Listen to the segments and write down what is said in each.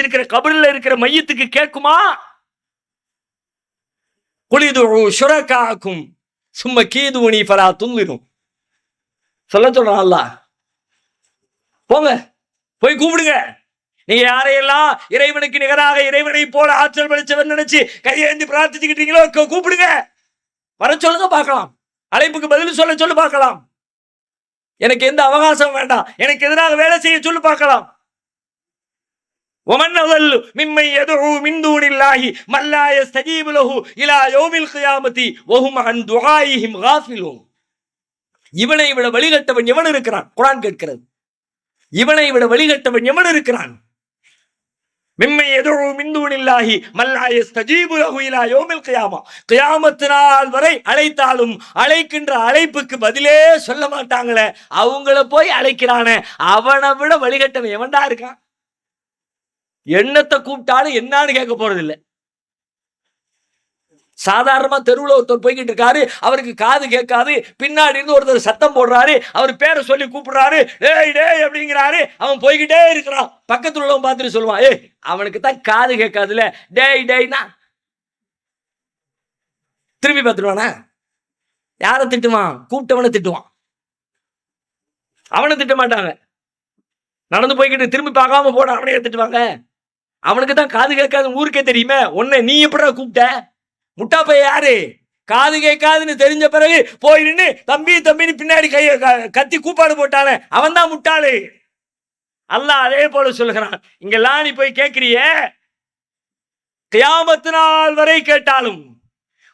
இருக்கிற கபரில் இருக்கிற மையத்துக்கு கேட்குமா? குலிது ஷுரகாக்கும் சும்ம கீதுனி ஃபலா துன்லிரும். சொல்றான் அல்லாஹ். போங்க போய் கூப்பிடுங்க. நீங்க யாரையெல்லாம் இறைவனுக்கு நிகராக இறைவனை போல ஆற்றல் படைச்சவன் நினைச்சு கையேந்தி பிரார்த்திச்சுக்கிட்டீங்களோ கூப்பிடுங்க. வர சொல்லுங்க பார்க்கலாம். அழைப்புக்கு பதில் சொல்ல சொல்லு பார்க்கலாம். எனக்கு எந்த அவகாசம் வேண்டாம். எனக்கு எதிராக வேலை செய்ய சொல்லு பார்க்கலாம். ومن أضل ممن يدعو من دون الله من لا يستجيب له إلى يوم القيامة وهم عن دعائهم غافلون. இவனை விட வழிகட்டவன் எவன் இருக்கிறான்? குர்ஆன் கேட்கிறது. இவனை விட வழிகட்டவன் எவன் இருக்கிறான்? மிம்மை யதுஉ மின் தூனில்லாஹி மல் லா யஸ்தஜீபு லஹு இலா யௌமில் கியாமா. கியாமத் நாள் வரை அழைத்தாலும் அழைக்கின்ற அழைப்புக்கு பதிலே சொல்ல மாட்டாங்களே, அவங்கள போய் அழைக்கிறானே, அவனை விட வழிகட்டவன் எவன்டா இருக்கான்? எண்ணத்தை கூப்பிட்டாலும் என்னன்னு கேட்க போறது இல்லை. சாதாரணமா தெருவில் ஒருத்தர் போய்கிட்டு இருக்காரு, அவருக்கு காது கேட்காது, பின்னாடி இருந்து ஒருத்தர் சத்தம் போடுறாரு, அவர் பேரை சொல்லி கூப்பிடுறாரு, டேய் டேய் அப்படிங்கிறாரு, அவன் போய்கிட்டே இருக்கிறான். பக்கத்துல உள்ளவன் பார்த்துட்டு சொல்லுவான், ஏய் அவனுக்கு தான் காது கேட்காதுல, டேய் டேய்னா திரும்பி பார்த்துடுவானா? யாரை திட்டுவான்? கூப்பிட்டவனை திட்டுவான். அவனை திட்ட மாட்டாங்க. நடந்து போய்கிட்டு திரும்பி பார்க்காம போன அவனையே திட்டுவாங்க. அவனுக்கு தான் காது கேட்காது ஊருக்கே தெரியுமே. உன்னை நீ எப்படா கூப்பிட்ட? முட்டா பைய யாரு? காது கேட்காதுன்னு தெரிஞ்ச பிறகு போய் நின்று தம்பி தம்பின்னு பின்னாடி கைய கத்தி கூப்பாடு போட்டானே, அவன் தான் முட்டாளு. அல்லாஹ் அதே போல சொல்லுகிறான். இங்கெல்லாம் நீ போய் கேட்கிறிய, கியாமத்து நாள் வரை கேட்டாலும்,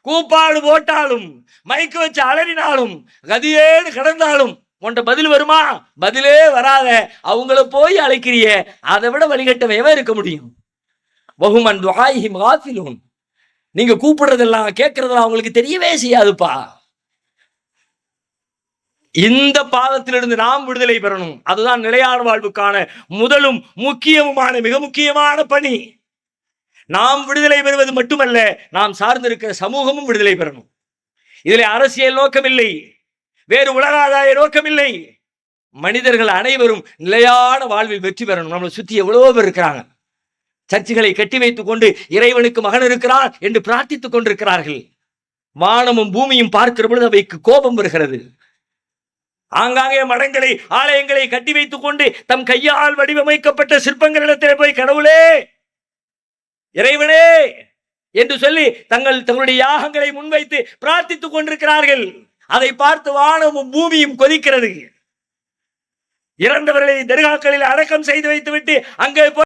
கூப்பாடு போட்டாலும், மைக்கு வச்சு அலறினாலும், கதியேன்னு கிடந்தாலும் உன்கிட்ட பதில் வருமா? பதிலே வராத அவங்கள போய் அழைக்கிறிய, அதை விட வழிகட்டவே இருக்க முடியும்? வஹும் அன் துஆஇஹிம் காஃபிலூன். நீங்க கூப்பிடுறதெல்லாம் கேட்கறதெல்லாம் அவங்களுக்கு தெரியவே செய்யாதுப்பா. இந்த பாவத்திலிருந்து நாம் விடுதலை பெறணும். அதுதான் நிலையான வாழ்வுக்கான முதலும் முக்கியமான மிக முக்கியமான பணி. நாம் விடுதலை பெறுவது மட்டுமல்ல, நாம் சார்ந்திருக்கிற சமூகமும் விடுதலை பெறணும். இதில் அரசியல் நோக்கமில்லை, வேறு உலக ஆதாய நோக்கமில்லை. மனிதர்கள் அனைவரும் நிலையான வாழ்வில் வெற்றி பெறணும். நம்மளை சுத்தி எவ்வளவோ பேர் இருக்கிறாங்க. சர்ச்சுகளை கட்டி வைத்துக் கொண்டு இறைவனுக்கு மகன் இருக்கிறார் என்று பிரார்த்தித்துக் கொண்டிருக்கிறார்கள். வானமும் பூமியும் பார்க்கிற பொழுது அவைக்கு கோபம் வருகிறது. ஆங்காங்கே மடங்களை ஆலயங்களை கட்டி வைத்துக் கொண்டு தம் கையால் வடிவமைக்கப்பட்ட சிற்பங்களிடத்திலே போய் கடவுளே இறைவனே என்று சொல்லி தங்களுடைய யாகங்களை முன்வைத்து பிரார்த்தித்துக் கொண்டிருக்கிறார்கள். அதை பார்த்து வானமும் பூமியும் கொதிக்கிறது. இறந்தவர்களை தர்காக்களில் அடக்கம் செய்து வைத்து விட்டு அங்கே